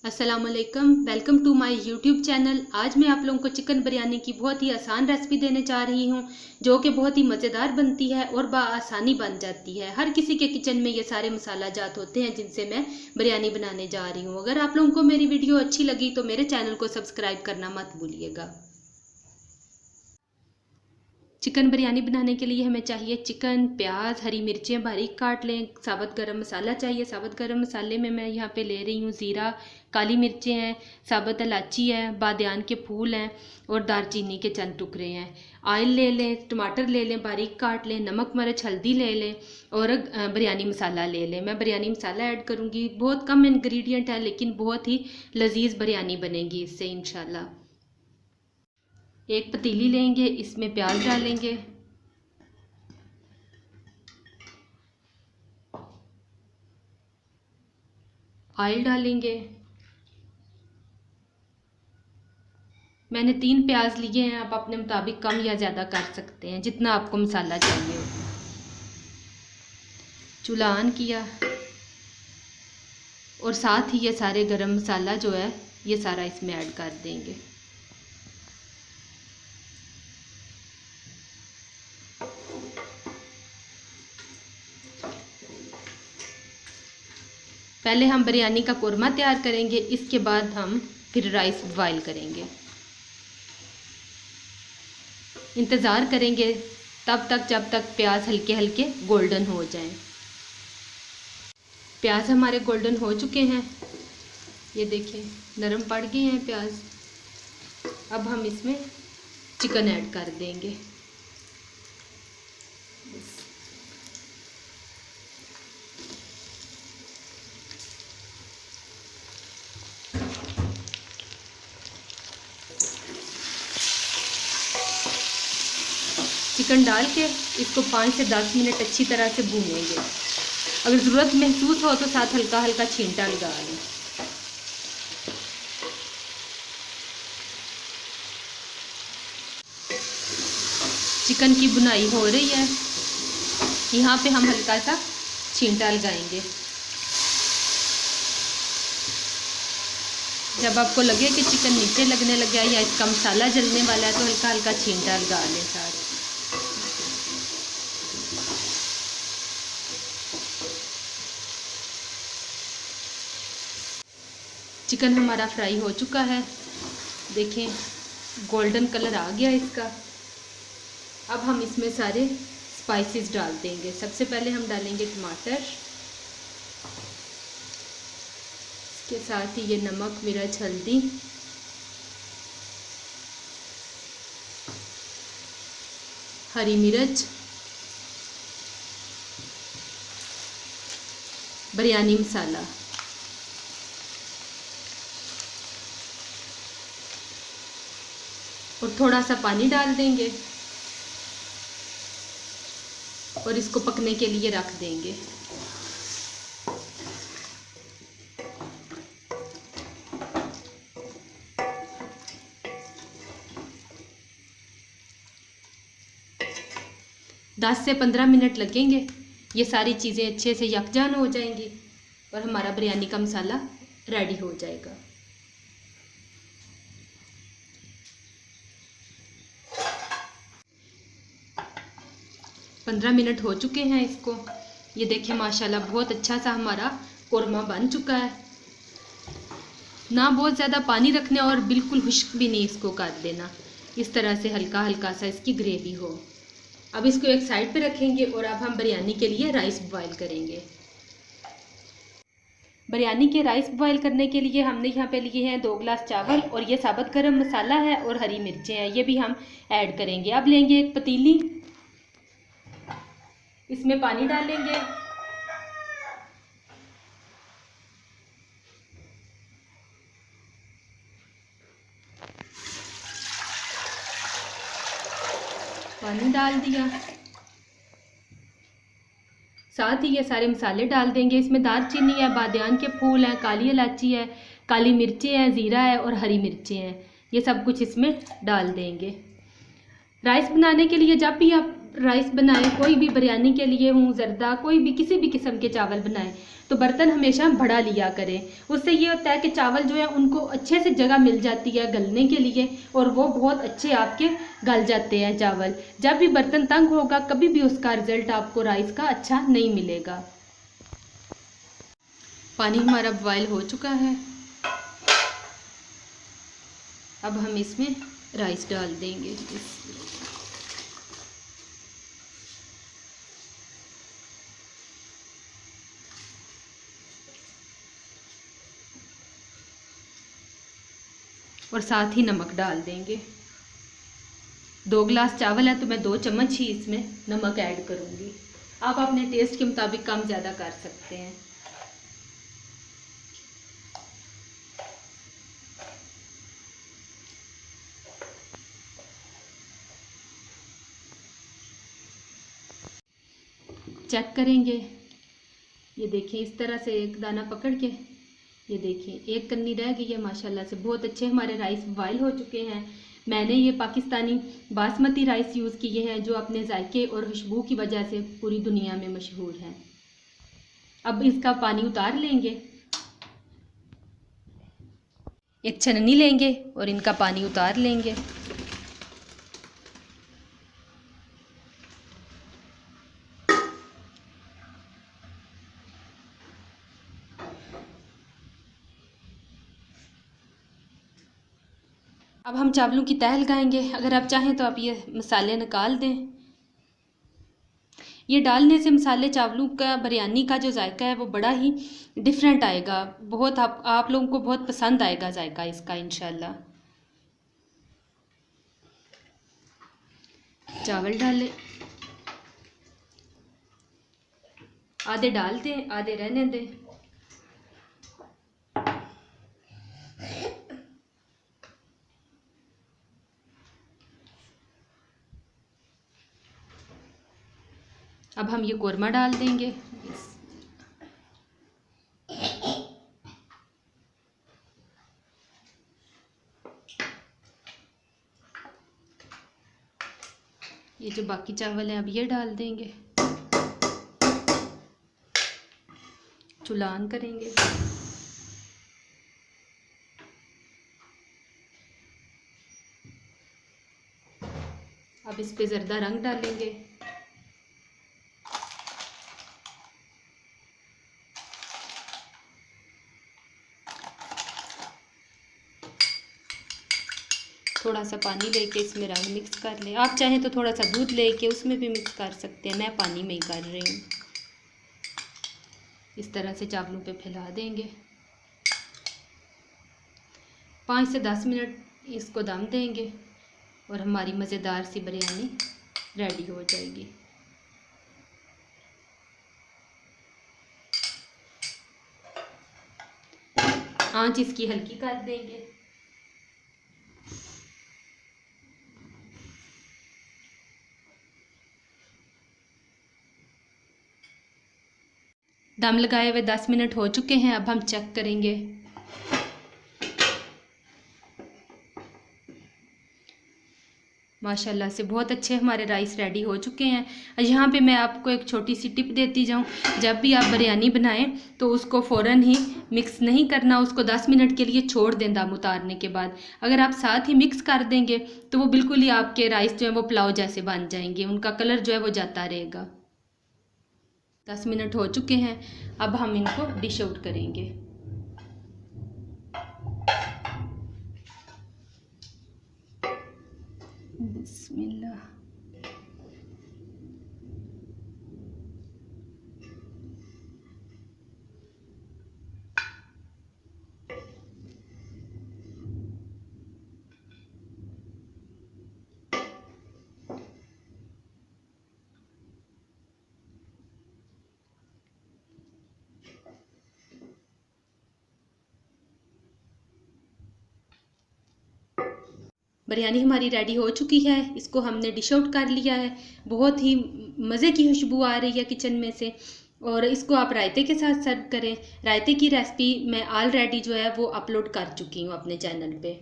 अस्सलामुअलैकुम, welcome to my YouTube channel. आज मैं आप लोगों को चिकन बिरयानी की बहुत ही आसान रेसिपी देने जा रही हूं, जो कि बहुत ही मज़ेदार बनती है और बआसानी बन जाती है। हर किसी के किचन में ये सारे मसाला जात होते हैं जिनसे मैं बिरयानी बनाने जा रही हूं। अगर आप लोगों को मेरी वीडियो अच्छी लगी तो मेरे चैनल को सब्सक्राइब करना मत भूलिएगा। चिकन बिरयानी बनाने के लिए हमें चाहिए चिकन, प्याज, हरी मिर्चें बारीक काट लें। साबुत गरम मसाला चाहिए। साबुत गरम मसाले में मैं यहाँ पे ले रही हूँ ज़ीरा, काली मिर्चें हैं, साबुत इलायची है, बादियान के फूल हैं और दालचीनी के चंद टुकड़े हैं। ऑयल ले लें, टमाटर ले लें, बारीक काट लें, नमक मिर्च हल्दी ले लें और बिरयानी मसाला ले लें। मैं बिरयानी मसाला ऐड करूँगी। बहुत कम इंग्रेडिएंट है लेकिन बहुत ही लजीज बिरयानी बनेगी इससे इंशाल्लाह। एक पतीली लेंगे, इसमें प्याज डालेंगे, ऑयल डालेंगे। मैंने 3 प्याज लिए हैं, आप अपने मुताबिक कम या ज़्यादा कर सकते हैं, जितना आपको मसाला चाहिए उतना। चूल्हा ऑन किया और साथ ही ये सारे गरम मसाला जो है ये सारा इसमें ऐड कर देंगे। पहले हम बिरयानी का कोरमा तैयार करेंगे, इसके बाद हम फिर राइस बॉयल करेंगे। इंतज़ार करेंगे तब तक जब तक प्याज हल्के हल्के गोल्डन हो जाएं। प्याज हमारे गोल्डन हो चुके हैं, ये देखें नरम पड़ गए हैं प्याज। अब हम इसमें चिकन ऐड कर देंगे। चिकन डाल के इसको 5 से 10 मिनट अच्छी तरह से भूनेंगे। अगर ज़रूरत महसूस हो तो साथ हल्का हल्का छींटा लगा लें। चिकन की बुनाई हो रही है, यहाँ पे हम हल्का सा छींटा लगाएंगे। जब आपको लगे कि चिकन नीचे लगने लग गया या इसका मसाला जलने वाला है तो हल्का हल्का छींटा लगा लें साथ। चिकन हमारा फ्राई हो चुका है, देखें गोल्डन कलर आ गया इसका। अब हम इसमें सारे स्पाइसेस डाल देंगे। सबसे पहले हम डालेंगे टमाटर, इसके साथ ही ये नमक मिर्च हल्दी, हरी मिर्च, बिरयानी मसाला और थोड़ा सा पानी डाल देंगे और इसको पकने के लिए रख देंगे। दस से 15 मिनट लगेंगे, ये सारी चीज़ें अच्छे से यकजान हो जाएंगी और हमारा बिरयानी का मसाला रेडी हो जाएगा। पंद्रह मिनट हो चुके हैं इसको, ये देखें माशाल्लाह बहुत अच्छा सा हमारा कोरमा बन चुका है। ना बहुत ज़्यादा पानी रखना और बिल्कुल खुश्क भी नहीं इसको कर देना, इस तरह से हल्का हल्का सा इसकी ग्रेवी हो। अब इसको एक साइड पे रखेंगे और अब हम बिरयानी के लिए राइस बॉयल करेंगे। बिरयानी के राइस बॉयल करने के लिए हमने यहाँ पे लिए हैं 2 गिलास चावल और ये साबुत गरम मसाला है और हरी मिर्चें हैं, ये भी हम ऐड करेंगे। अब लेंगे एक पतीली, इसमें पानी डालेंगे, पानी डाल दिया। साथ ही ये सारे मसाले डाल देंगे। इसमें दालचीनी है, बादियान के फूल हैं, काली इलायची है, काली मिर्चें हैं, ज़ीरा है और हरी मिर्चें हैं, ये सब कुछ इसमें डाल देंगे। राइस बनाने के लिए जब भी आप राइस बनाएं, कोई भी बिरयानी के लिए जर्दा कोई भी किसी भी किस्म के चावल बनाएं तो बर्तन हमेशा बड़ा लिया करें। उससे ये होता है कि चावल जो है उनको अच्छे से जगह मिल जाती है गलने के लिए और वो बहुत अच्छे आपके गल जाते हैं चावल। जब भी बर्तन तंग होगा कभी भी उसका रिजल्ट आपको राइस का अच्छा नहीं मिलेगा। पानी हमारा बॉयल हो चुका है। अब हम इसमें राइस डाल देंगे। और साथ ही नमक डाल देंगे। 2 गिलास चावल है तो मैं 2 चम्मच ही इसमें नमक ऐड करूँगी। आप अपने टेस्ट के मुताबिक कम ज़्यादा कर सकते हैं। चेक करेंगे, ये देखिए इस तरह से एक दाना पकड़ के, ये देखिए एक कन्नी रह गई है। माशाल्लाह से बहुत अच्छे हमारे राइस बॉयल हो चुके हैं। मैंने ये पाकिस्तानी बासमती राइस यूज़ किए हैं जो अपने जायके और खुशबू की वजह से पूरी दुनिया में मशहूर हैं। अब इसका पानी उतार लेंगे, एक छन्नी लेंगे और इनका पानी उतार लेंगे। अब हम चावलों की तह लगाएंगे। अगर आप चाहें तो आप ये मसाले निकाल दें। ये डालने से मसाले चावलों का बिरयानी का जो जायका है वो बड़ा ही डिफरेंट आएगा। बहुत आप लोगों को बहुत पसंद आएगा जायका इसका इंशाल्लाह। चावल डालें, आधे डाल दें आधे रहने दें। अब हम ये कोरमा डाल देंगे। ये जो बाकी चावल हैं अब ये डाल देंगे। चूल्हा ऑन करेंगे। अब इस पे ज़र्दा रंग डालेंगे। थोड़ा सा पानी लेके इसमें रंग मिक्स कर लें। आप चाहें तो थोड़ा सा दूध लेके उसमें भी मिक्स कर सकते हैं, मैं पानी में ही कर रही हूँ। इस तरह से चावलों पे फैला देंगे। 5 से 10 मिनट इसको दम देंगे और हमारी मज़ेदार सी बिरयानी रेडी हो जाएगी। आंच इसकी हल्की कर देंगे। दम लगाए हुए 10 मिनट हो चुके हैं। अब हम चेक करेंगे। माशाल्लाह से बहुत अच्छे हमारे राइस रेडी हो चुके हैं। यहाँ पे मैं आपको एक छोटी सी टिप देती जाऊँ, जब भी आप बिरयानी बनाएं तो उसको फ़ौरन ही मिक्स नहीं करना, उसको 10 मिनट के लिए छोड़ दें दम उतारने के बाद। अगर आप साथ ही मिक्स कर देंगे तो वो बिल्कुल ही आपके राइस जो है वो पुलाव जैसे बन जाएंगे, उनका कलर जो है वो जाता रहेगा। 10 मिनट हो चुके हैं। अब हम इनको डिश आउट करेंगे। बिस्मिल्लाह। बिरयानी हमारी रेडी हो चुकी है। इसको हमने डिश आउट कर लिया है। बहुत ही मज़े की खुशबू आ रही है किचन में से। और इसको आप रायते के साथ सर्व करें। रायते की रेसिपी मैं ऑलरेडी जो है वो अपलोड कर चुकी हूँ अपने चैनल पे।